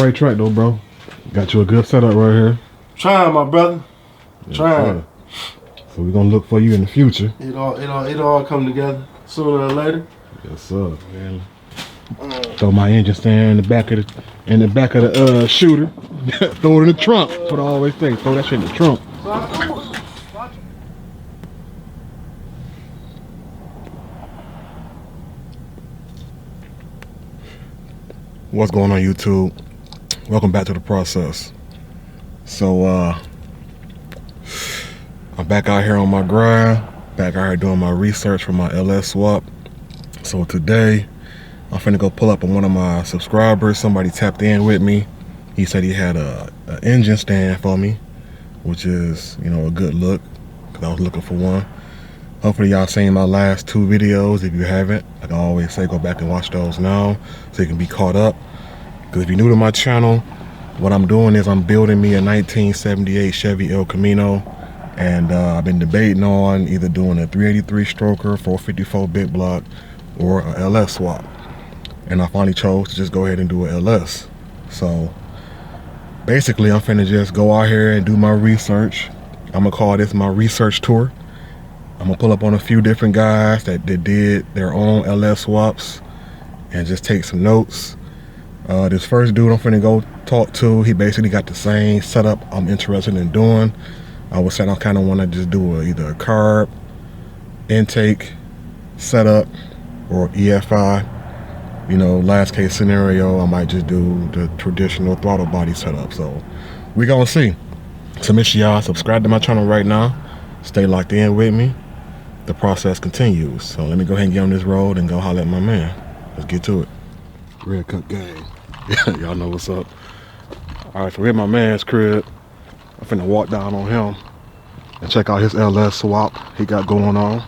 right track though, bro. Got you a good setup right here. Trying, my brother. Trying. So we're gonna look for you in the future. It all come together sooner or later. Yes, sir. Man. Throw my engine stand in the back of the shooter. Throw it in the trunk. That's what I always say. Throw that shit in the trunk. What's going on, YouTube? Welcome back to the process. So I'm back out here on my grind, back out here doing my research for my LS swap. So today I'm finna go pull up on one of my subscribers. Somebody tapped in with me. He said he had an engine stand for me, which is, you know, a good look, because I was looking for one. Hopefully y'all seen my last 2 videos. If you haven't, like I always say, go back and watch those now so you can be caught up. Because if you're new to my channel, what I'm doing is I'm building me a 1978 Chevy EL Camino, and I've been debating on either doing a 383 stroker, 454 big block, or a LS swap. And I finally chose to just go ahead and do a LS. So basically I'm finna just go out here and do my research. I'm gonna call this my research tour. I'm gonna pull up on a few different guys that did their own LS swaps and just take some notes. This first dude I'm finna go talk to, he basically got the same setup I'm interested in doing. I was saying I kind of want to just do either a carb intake setup or E.F.I. You know, last case scenario, I might just do the traditional throttle body setup. So we gonna see. So make sure y'all subscribe to my channel right now. Stay locked in with me. The process continues. So let me go ahead and get on this road and go holler at my man. Let's get to it. Red Cup gang. Y'all know what's up. All right, so we're at my man's crib. I'm finna walk down on him and check out his LS swap he got going on.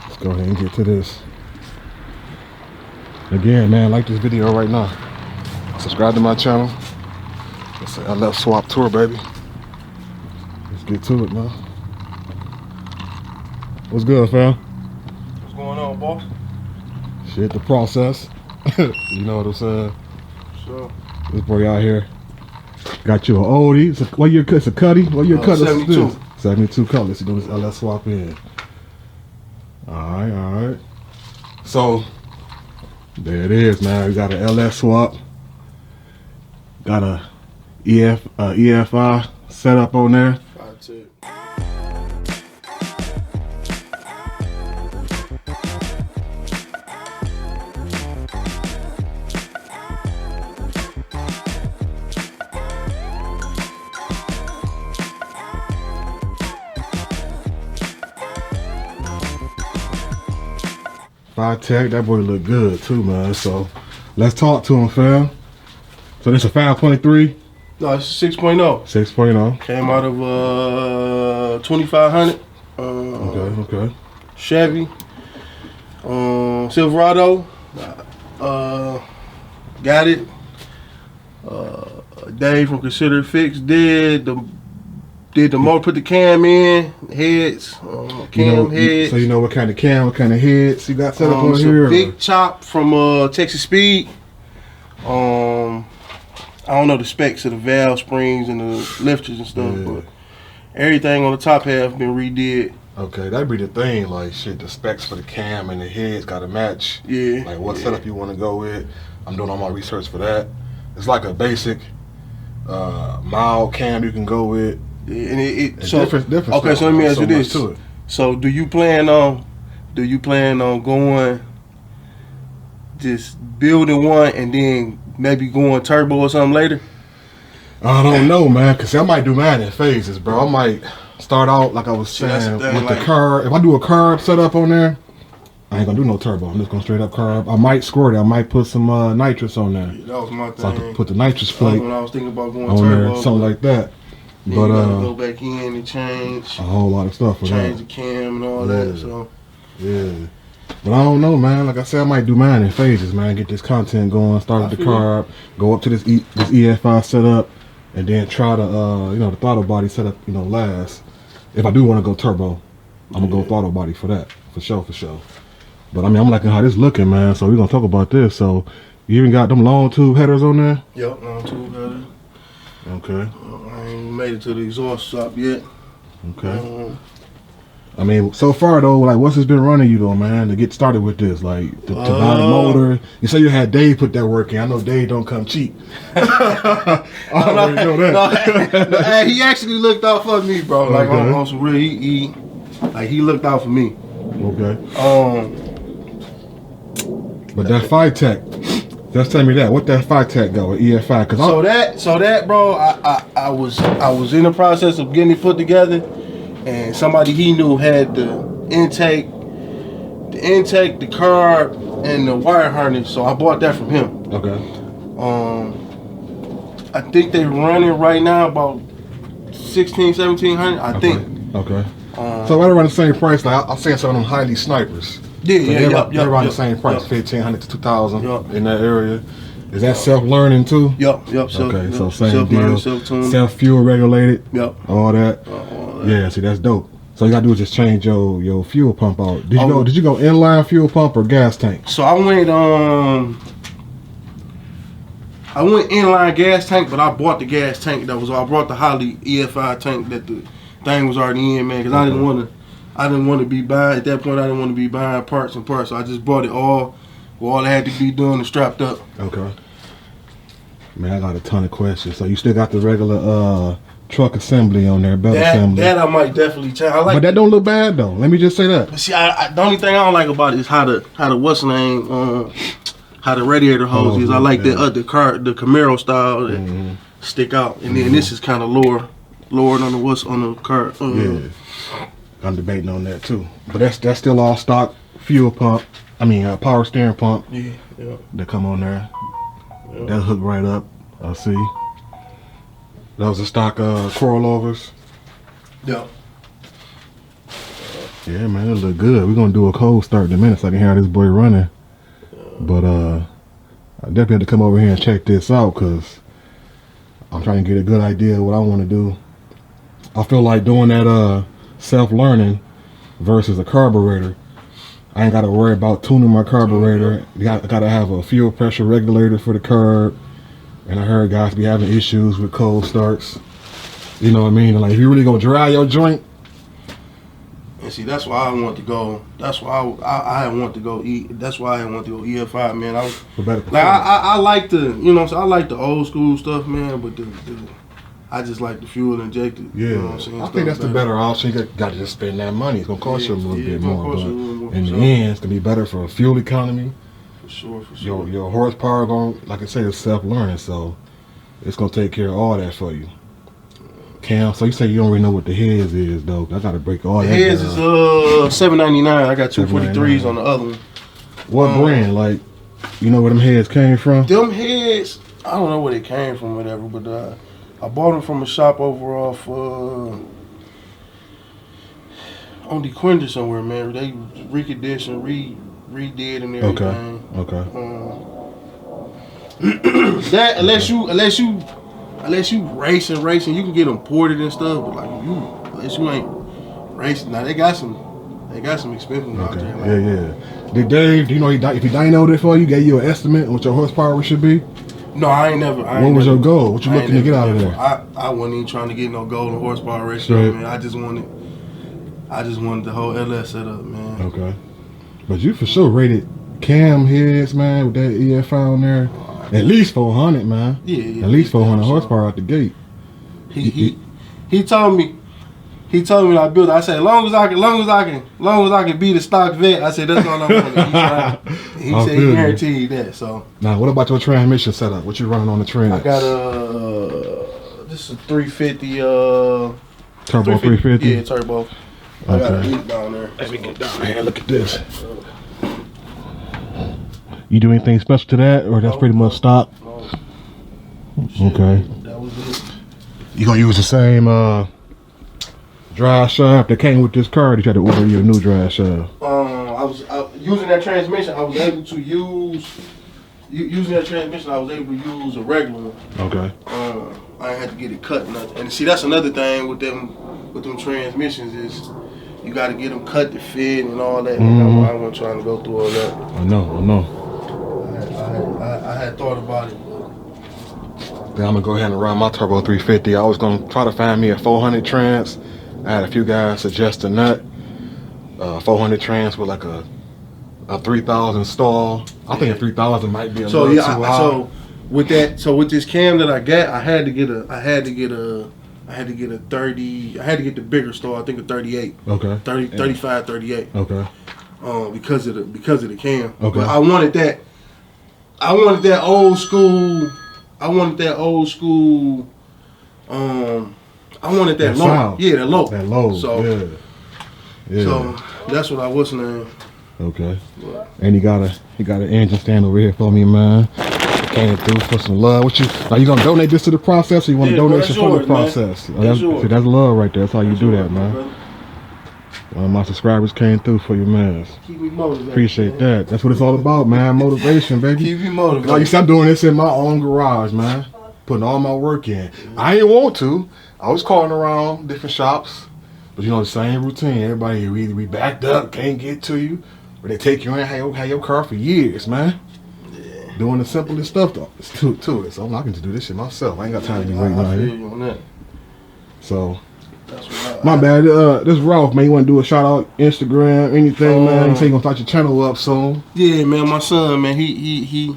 Let's go ahead and get to this. Again, man, like this video right now. Subscribe to my channel. It's an LS swap tour, baby. Let's get to it, man. What's good, fam? What's going on, boss? Shit, the process. You know what I'm saying? Sure. This boy out here got you an oldie. What year? It's a Cuddy. What year Cutlass? 72. 72 Cutlass. You do this LS swap in. All right. So there it is, man. We got an LS swap. Got a E.F.I set up on there. FiTech. FiTech, that boy look good too, man. So let's talk to him, fam. So this a 5.3? No, it's 6.0. 6.0. Came out of 2500. Okay. Chevy. Silverado. Got it. Dave from Consider Fix did the motor, put the cam in, heads, heads. So you know what kind of cam, what kind of heads you got set up on here? Big chop from Texas Speed. I don't know the specs of the valve springs and the lifters and stuff, but everything on the top half been redid. Okay, that'd be the thing, like shit, the specs for the cam and the heads gotta match. Yeah. Like what setup you wanna go with. I'm doing all my research for that. It's like a basic mild cam you can go with. Yeah, and so different okay, so let me ask you this. So do you plan on going, just building one and then maybe going turbo or something later? I don't know, man, cause I might do mine in phases, bro. I might start out like I was saying with the carb. If I do a carb setup on there, I ain't gonna do no turbo. I'm just gonna straight up carb. I might squirt it. I might put some nitrous on there. Yeah, that was my thing. So I could put the nitrous plate when I was thinking about going on turbo, there, something like that. Then But you gotta go back in and change a whole lot of stuff for change that. the cam and all that. So yeah. But I don't know, man. Like I said, I might do mine in phases, man. Get this content going. Start with the carb, go up to this E.F.I setup, and then try to the throttle body setup, last. If I do want to go turbo, I'm gonna go throttle body for that, for sure. But I mean, I'm liking how this looking, man. So we're gonna talk about this. So you even got them long tube headers on there? Yep, long tube header. Okay. I ain't made it to the exhaust shop yet. Okay. I mean, so far though, like, what's this been running you though, man, to get started with this? Like, to buy the motor. You say you had Dave put that work in. I know Dave don't come cheap. I already know that. No, he actually looked out for me, bro. Like on some real, he looked out for me. Okay. But that FiTech, just tell me that. What that FiTech go with E.F.I? So that, bro, I was in the process of getting it put together. And somebody he knew had the intake, the carb, and the wire harness. So I bought that from him. Okay. I think they running right now about 1,600, 1,700. I think. Okay. So right around the same price. Like I'm saying, some of them highly snipers. They're around the same price, 1,500 to 2,000 in that area. Is that self-learning too? Yep. Okay, so same deal. Self-fuel regulated. Yep. All that. Yeah, see, that's dope. So you gotta do is just change your fuel pump out. Did you go inline fuel pump or gas tank? So I went inline gas tank, but I bought the gas tank that was. I brought the Holly E.F.I tank that the thing was already in, man, because I didn't want to be buying at that point. I didn't want to be buying parts. So I just bought it all. All I had to be doing is strapped up. Okay. Man, I got a ton of questions. So you still got the regular truck assembly on there, belt assembly. That I might definitely change. But that don't look bad though. Let me just say that. See, the only thing I don't like about it is how the what's the name, how the radiator hose is. I like the Camaro style that stick out, and then this is kind of lowered on the what's on the car. Yeah, I'm debating on that too. But that's still all stock fuel pump. I mean, power steering pump. Yeah. That come on there. Yeah. That hook right up. I see. That was a stock coilovers. Yeah. Yeah, man, it look good. We're gonna do a cold start in a minute so I can hear this boy running. But I definitely have to come over here and check this out because I'm trying to get a good idea of what I want to do. I feel like doing that self-learning versus a carburetor. I ain't got to worry about tuning my carburetor. I got to have a fuel pressure regulator for the carb. And I heard guys be having issues with cold starts. You know what I mean? Like, if you really gonna dry your joint. And see, that's why I want to go. That's why I want to go That's why I want to go E.F.I, man. I like the, I like the old school stuff, man. But I just like the fuel injected. Yeah, you know what I'm saying? I think that's the better option. You got to just spend that money. It's gonna cost you a little bit more, but in the end, it's gonna be better for fuel economy. For sure. Your horsepower like I say, is self-learning, so it's gonna take care of all that for you. Cam, so you say you don't really know what the heads is though. I gotta break all that down. Heads is $7.99. I got 243s on the other one. What brand? Like, you know where them heads came from? Them heads, I don't know where they came from, whatever, but I bought them from a shop over off on DeQuinder somewhere, man. They reconditioned, redid and everything. Okay. That unless you racing, you can get them ported and stuff. But unless you ain't racing, now they got some expensive ones out there. Like, yeah. Did Dave? Do you know if he dynoed it for you? Gave you an estimate on what your horsepower should be? No, I ain't never. What was your goal? What you looking to get out of there? I wasn't even trying to get no goal in horsepower ratio, man. I just wanted the whole LS set up, man. Okay. But you for sure rated cam heads, man, with that E.F.I on there. At least 400, man. Yeah. At least 400 horsepower out the gate. He told me when I built it, I said, as long as I can be the stock vet, I said that's all I want. He said he guaranteed that. So now, what about your transmission setup? What you running on the trans? I got this is a 350 turbo 350. Yeah, turbo. I got a heat down there. Let me get down here. Look at this. You do anything special to that, or that's pretty much stock? No. Okay. That was it. You gonna use the same drive shaft that came with this car? Or you try to order you a new drive shaft? I was using that transmission. I was able to use a regular one. Okay. I had to get it cut, and see that's another thing with them transmissions is you got to get them cut to fit and all that. I wasn't trying to go through all that. I know. I had thought about it. Then I'm gonna go ahead and run my Turbo 350. I was gonna try to find me a 400 trans. I had a few guys suggesting that 400 trans with like a 3000 stall. I think a 3000 might be a little too high. With this cam that I got, I had to get a 30. I had to get the bigger stall. I think a 38. Okay. 35, 38. Okay. Because of the cam. Okay. But I wanted that old school. I wanted that low. Sound. Yeah, that low. That low. So, yeah. So that's what I was saying. Okay. And he got an engine stand over here for me, man. Came through for some love. Are you gonna donate this to the process, or you want to donate it for the process? That's love right there. That's how you do that, man. One of my subscribers came through for you, man. Keep me motivated. Appreciate that. That's what it's all about, man. Motivation, baby. Keep me motivated. Like you said, I'm doing this in my own garage, man. Putting all my work in. I ain't want to. I was calling around different shops, but you know the same routine. Everybody we backed up, can't get to you, but they take you in, have your car for years, man. Doing the simplest stuff though, to it. So I'm not going to do this shit myself. I ain't got time to be waiting out here. So, my bad. This Ralph, man. You want to do a shout out, Instagram, anything, man? You say you gonna start your channel up soon. Yeah, man. My son, man. He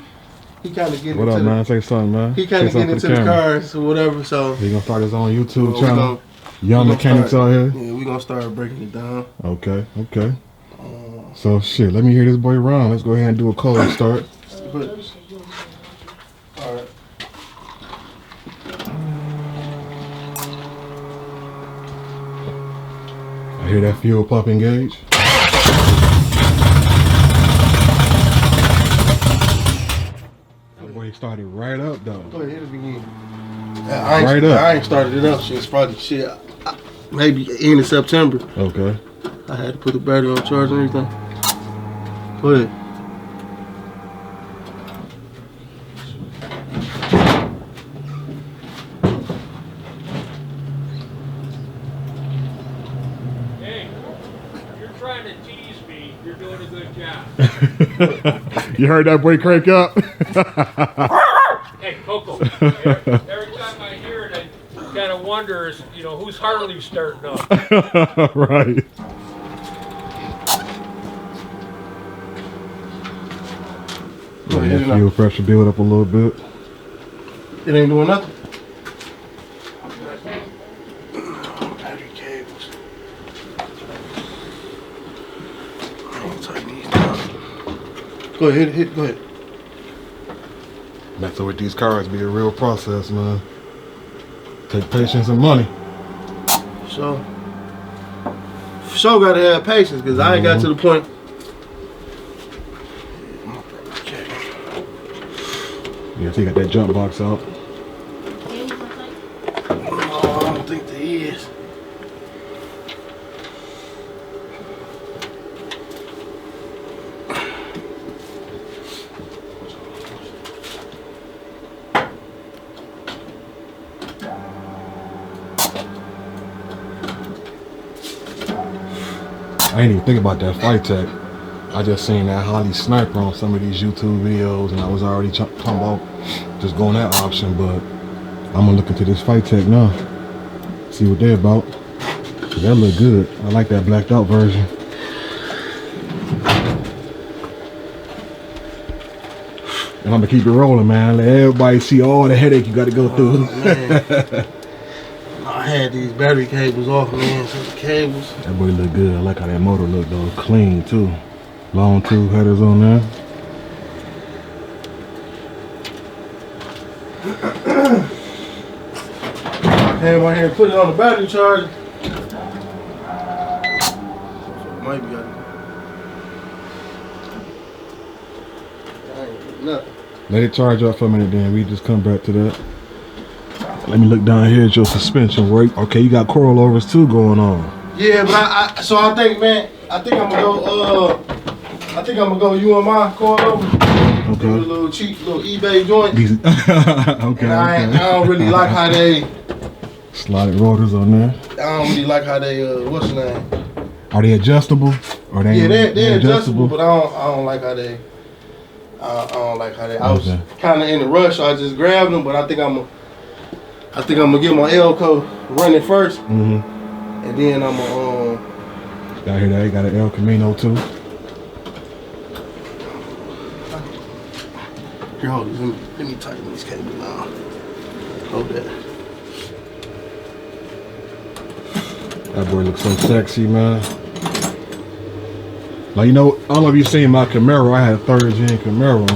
kind of get what into up, man? Say something, man. He kind of get into the cars or whatever. So he gonna start his own YouTube channel. Young mechanics out here. Yeah, we gonna start breaking it down. Okay. So shit, let me hear this boy Ron. Let's go ahead and do a cold start. Alright. I hear that fuel pump engage. That boy started right up though. Go ahead, begin. I ain't started it up since probably maybe end of September. Okay. I had to put the battery on charge and everything. Go ahead. You heard that boy crank up? Hey, Coco. Every time I hear it, I kind of wonder, whose Harley starting up? Right. Let fuel pressure build up a little bit. It ain't doing nothing. Battery cables. Tighten these down. Go ahead, go ahead. Messing with these cars be a real process, man. Take patience and money. So gotta have patience, because I ain't got to the point. Yeah, so you got that jump box out. No, I don't think there is. I ain't even think about that FiTech. I just seen that Holly Sniper on some of these YouTube videos, and I was already talking about just going that option, but I'm gonna look into this FiTech now. See what they're about. That look good. I like that blacked out version. And I'm gonna keep it rolling, man. Let everybody see all the headache you gotta go through. I had these battery cables off, man. So the cables. That boy look good. I like how that motor look though. Clean too. Long tube headers on there. I came out here and put it on the battery charger. Might be nothing. Let it charge up for a minute, then we just come back to that. Let me look down here at your suspension work. Okay, you got coilovers too going on. Yeah, but I think, man, I think I'm gonna go UMI coilover. Okay. A little cheap, little eBay joint. Okay. And I don't really like how they slotted rotors on there. I don't really like how they what's the name? Are they adjustable? Or they they're adjustable, but I don't like how they. I don't like how they. I was kind of in a rush, so I just grabbed them. But I think I'm gonna get my Elco running first, and then I'm gonna. Got here, they got an El Camino too. Here, hold it. Let me tighten this cable now. Hold that. That boy looks so sexy, man. Like, you know, I don't know if you seen my Camaro. I had a 3rd gen Camaro.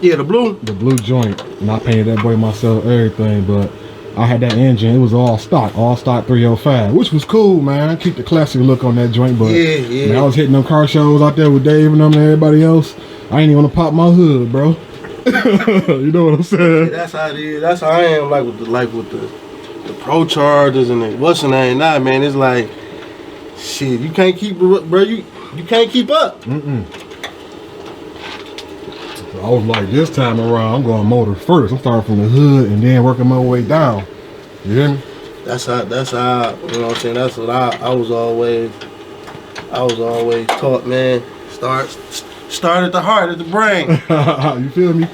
Yeah, the blue joint. And I painted that boy myself, everything. But I had that engine. It was all stock 305, which was cool, man. Keep the classic look on that joint. But yeah. Man, I was hitting them car shows out there with Dave and them and everybody else. I ain't even want to pop my hood, bro. You know what I'm saying? Yeah, that's how it is. That's how I am. Like with the Pro Chargers and the what's the name now, man. It's like shit. You can't keep, bro. You can't keep up. So I was like, this time around, I'm going motor first. I'm starting from the hood and then working my way down. You hear me? That's how. You know what I'm saying? That's what I was always taught, man. Start at the heart, at the brain. You feel me?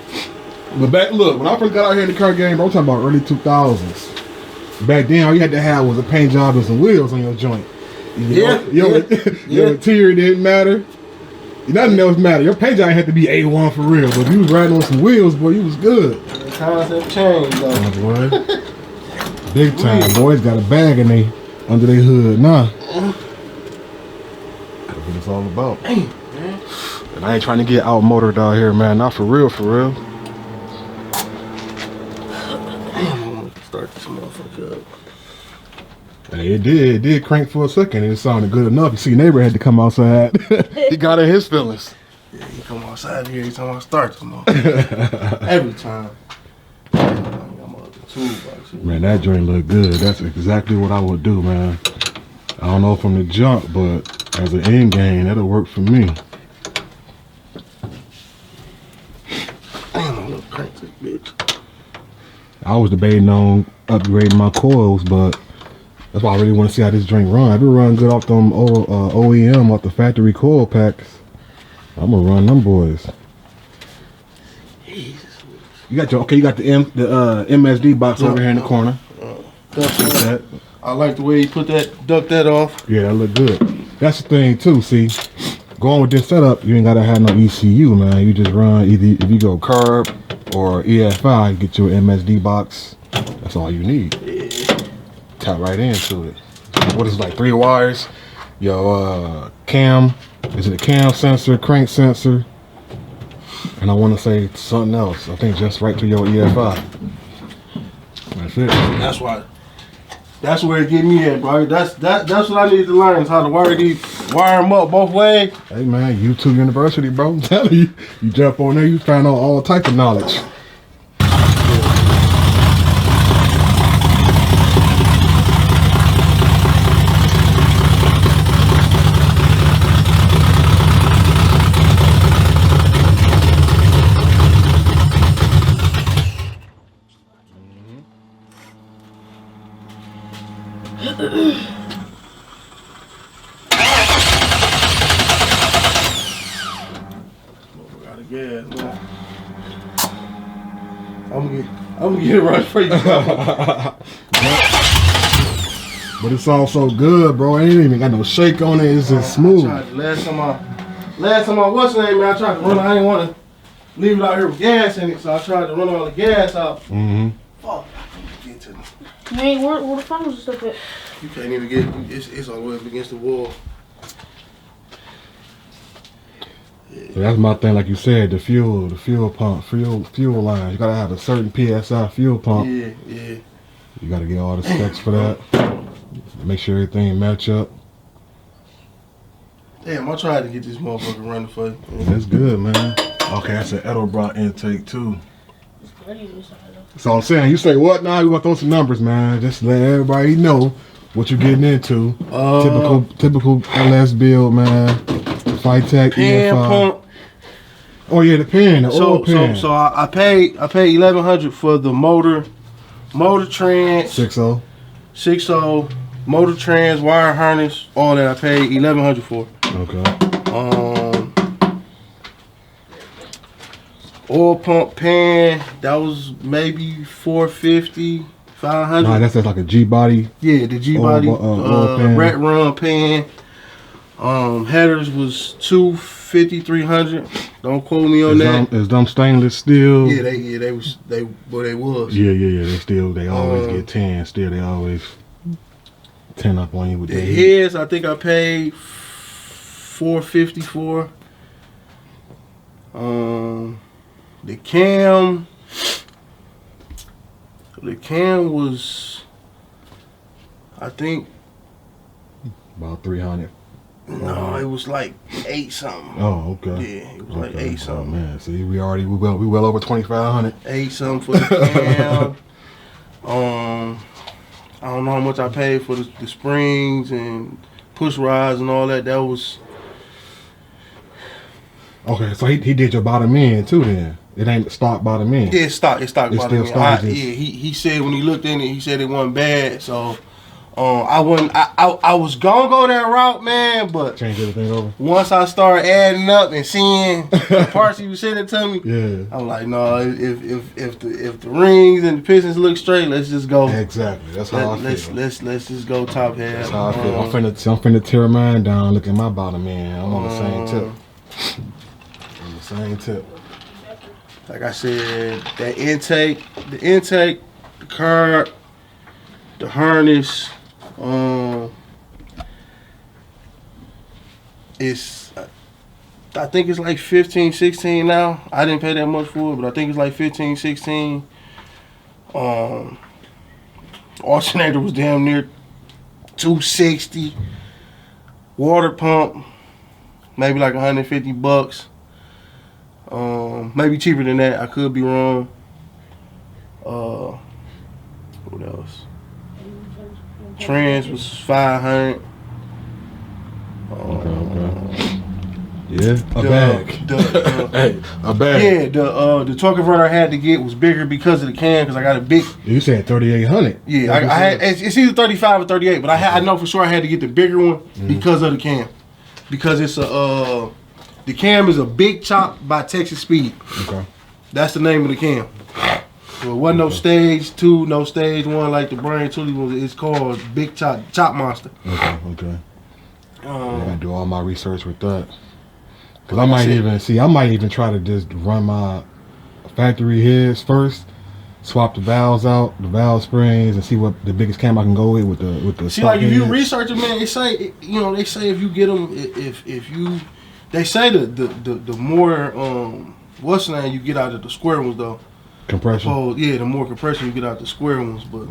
But look, when I first got out here in the car game, bro, I'm talking about early 2000s. Back then, all you had to have was a paint job and some wheels on your joint. Your interior didn't matter. Nothing else mattered. Your paint job had to be A1 for real. But if you was riding on some wheels, boy, you was good. The times have changed, though. Oh, boy. Big time. Boys got a bag under their hood. Nah. That's what it's all about. Man. And I ain't trying to get outmotored out here, man. Not for real, for real. Damn, I'm gonna start this motherfucker up. Hey, it did crank for a second and it sounded good enough. You see, neighbor had to come outside. He got in his feelings. Yeah, he come outside here every time I start this motherfucker. Every time. Man, that joint look good. That's exactly what I would do, man. I don't know from the jump, but as an end game, that'll work for me. Damn, I'm gonna crank this bitch. I was debating on upgrading my coils, but that's why I really want to see how this drink run. If it run good off them OEM, off the factory coil packs, I'm gonna run them boys. Jesus. You got the MSD box over here in the corner. I like the way he duck that off. Yeah, that look good. That's the thing too. See, going with this setup, you ain't gotta have no ECU, man. You just run either if you go carb or E.F.I, get your MSD box. That's all you need. Yeah. Tap right into it. What is it, like 3 wires? Your cam, is it a cam sensor, crank sensor? And I want to say something else. I think just right to your E.F.I. That's it. That's where it get me at, bro. That's what I need to learn is how to wire them up both ways. Hey man, YouTube University, bro. I'm telling you, you jump on there, you find out all type of knowledge. I'm gonna get it right for you. But it's all so good, bro. It ain't even got no shake on it. It's just smooth. Last time I what's the name, man? I tried to run. I didn't want to leave it out here with gas in it, so I tried to run all the gas out. Fuck, I can't get to them. Man, where the funnels and stuff at? You can't even get. It's all the way up against the wall. So that's my thing, like you said, the fuel pump, fuel line. You gotta have a certain PSI fuel pump. Yeah. You gotta get all the specs for that. Make sure everything match up. Damn, I tried to get this motherfucker running for you. That's good, man. Okay, that's an Edelbrock intake too. So I'm saying, you say what now? You want to throw some numbers, man. Just let everybody know what you're getting into. Typical LS build, man. FiTech Pan E.F.I. pump. Oh yeah, the pan, the oil pan. So I paid $1,100 for the motor trans 6.0. 6.0 motor trans, wire harness, all that I paid $1,100 for. Okay. Oil pump pan, that was maybe $450, $500. Nah, that's like a Gbody. Yeah, the Gbody pan. rat run pan. Headers was $250, $300. Don't quote me on that. Is them stainless steel? Yeah, they was. Yeah. They always get 10. Still, they always 10 up on you with the that. heads. I think I paid $450 for. The cam was, I think, about 300. no, it was like 8 something. Oh, okay. Yeah, it was like 8 something. Oh man, see, we well over 2,500. 8 something for the cam. I don't know how much I paid for the springs and push rods and all that. That was. Okay, so he did your bottom end too then. It ain't stock bottom end. Yeah, it's stock bottom end. Stock, Yeah, he said when he looked in it, he said it wasn't bad. So I was gonna go that route, man, but change everything over. once I started adding up and seeing the parts he was sending to me, yeah, I'm like, no, if the rings and the pistons look straight, let's just go. Exactly. That's how I feel. Let's just go top half. That's how I feel. I'm finna tear mine down. Look at my bottom end. I'm on the same tip. On the same tip. Like I said, the intake, the card, the harness, it's, I think it's like 15, 16 now. I didn't pay that much for it, but I think it's like 15, 16. Alternator was damn near $260. Water pump, maybe like $150. Maybe cheaper than that. I could be wrong. What else? Trans was $500. Okay. Yeah, a bag. Hey, a bag. Yeah, the torque converter I had to get was bigger because of the cam, because I got a big. You said 3,800. Yeah, I had. It's either 35 or 38, but I know for sure I had to get the bigger one because of the cam, because it's a. The cam is a big chop by Texas Speed. Okay. That's the name of the cam. So it wasn't no stage 2, no stage 1 like the Brain Tully was. It's called Big Chop Monster. Okay. I gotta do all my research with that. Cause I might even try to just run my factory heads first, swap the valves out, the valve springs, and see what the biggest cam I can go with the. See, like if you research it, man, they say if you get them, they say the more what's the name you get out of the square ones though. Compression. The more compression you get out the square ones, but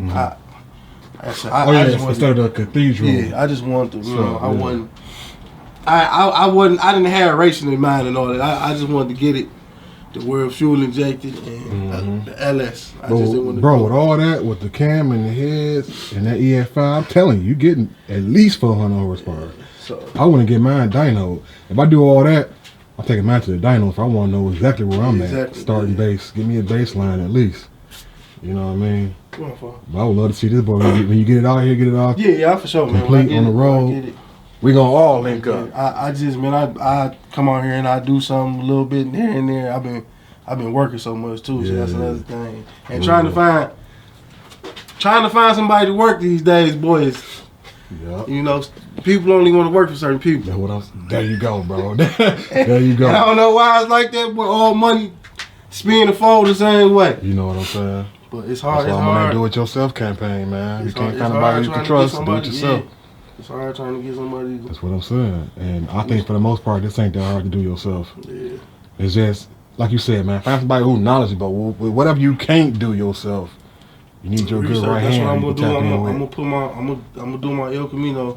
instead of the cathedral. Yeah, I just wanted to. I didn't have racing in mind and all that. I just wanted to get it to where fuel injected and the LS. I just didn't want to with all that, with the cam and the heads and that E.F.I, I'm telling you, you're getting at least 400 horsepower. So I want to get mine dyno. If I do all that, I'm taking mine to the dyno if I want to know exactly where I'm at. Starting base. Give me a baseline at least. You know what I mean? But I would love to see this boy when you get it out here, get it out. Yeah, for sure, man. Complete on the road. We gonna all link up. I just, man, I come out here and I do something a little bit here and there. I've been working so much too, so that's another thing. And trying to find somebody to work these days, boys. Yep. You know, people only want to work for certain people. There you go, bro. There you go. And I don't know why it's like that, but all money spin and fold the same way. You know what I'm saying? But it's hard. That's why I'm on that do-it-yourself campaign, man. You can't find nobody you can trust. Do it yourself. Yeah. It's hard trying to get somebody. That's what I'm saying. And I think for the most part, this ain't that hard to do yourself. Yeah. It's just, like you said, man, find somebody who's knowledgeable. Whatever you can't do yourself, you need your good right hand. That's what I'm gonna do my El Camino.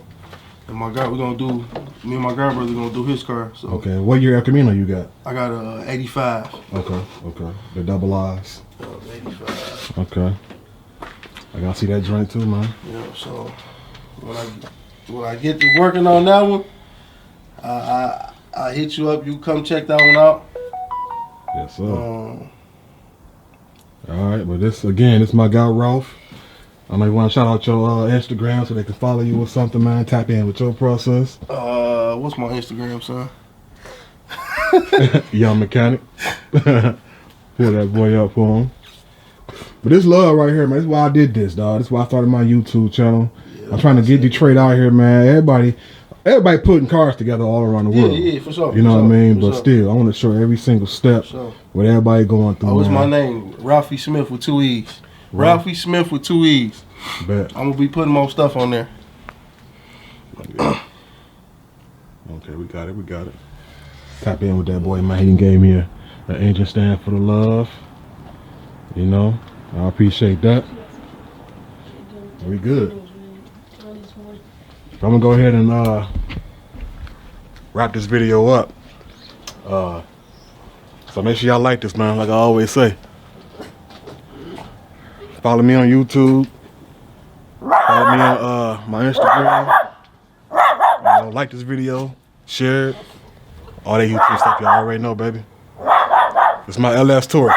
And my guy, me and my guy brother gonna do his car. So. Okay. What year El Camino you got? I got a 85. Okay. The double eyes. 85. Okay. I gotta see that joint too, man. Yeah, so when I get to working on that one, I hit you up. You come check that one out. Yes, sir. All right, but this my guy Ralph. I know you want to shout out your Instagram so they can follow you or something, man. Tap in with your process. What's my Instagram, son? Young Mechanic. Pull that boy up for him. But this love right here, man. This is why I did this, dog. This is why I started my YouTube channel. I'm trying to get Detroit out here, man. Everybody putting cars together all around the world. Yeah, for sure. You know what I mean? But sure. still, I want to show every single step what everybody going through. What's my name? Ralphie Smith with 2 E's. Ralphie Smith with 2 E's. Bet. I'm gonna be putting more stuff on there. Okay, we got it. Tap in with that boy, man. He gave me an engine stand for the love. You know, I appreciate that. We good. So I'm gonna go ahead and wrap this video up. So make sure y'all like this, man. Like I always say, follow me on YouTube. Follow me on my Instagram. You know, like this video, share it. All that YouTube stuff y'all already know, baby. It's my LS tour.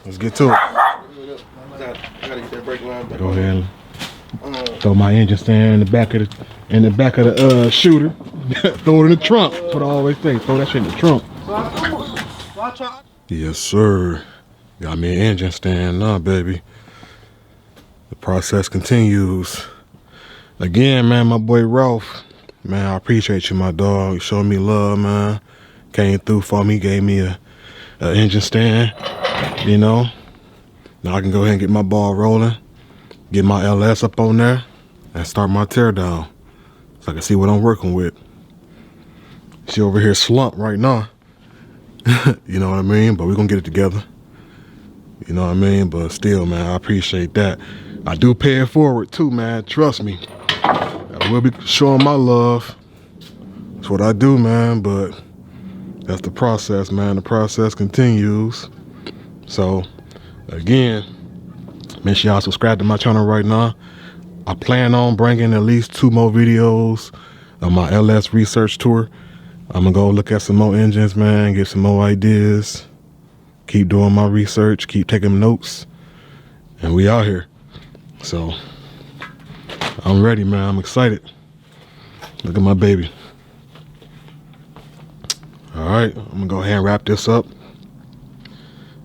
Let's get to it. I gotta get that brake line back. Go ahead and throw my engine stand in the back of the shooter. Throw it in the trunk. That's what I always say. Throw that shit in the trunk. Yes, sir. Got me an engine stand now, baby. The process continues. Again, man, my boy Ralph. Man, I appreciate you, my dog. You showed me love, man. Came through for me, gave me a engine stand, you know. Now I can go ahead and get my ball rolling, get my LS up on there, and start my teardown so I can see what I'm working with. She over here slumped right now. You know what I mean? But we're going to get it together. You know what I mean? But still, man, I appreciate that. I do pay it forward too, man. Trust me. I will be showing my love. That's what I do, man. But that's the process, man. The process continues. So, again, make sure y'all subscribe to my channel right now. I plan on bringing at least 2 more videos of my LS research tour. I'm going to go look at some more engines, man. Get some more ideas. Keep doing my research. Keep taking notes. And we out here. So, I'm ready, man. I'm excited. Look at my baby. Alright, I'm gonna go ahead and wrap this up.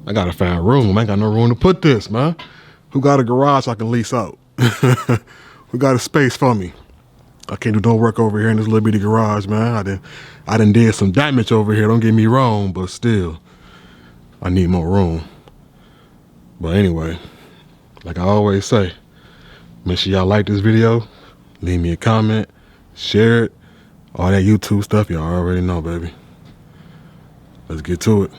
I gotta find room. I ain't got no room to put this, man. Who got a garage I can lease out? Who got a space for me? I can't do no work over here in this little bitty garage, man. I done did some damage over here, don't get me wrong, but still, I need more room. But anyway, like I always say, make sure y'all like this video, leave me a comment, share it, all that YouTube stuff y'all already know, baby. Let's get to it.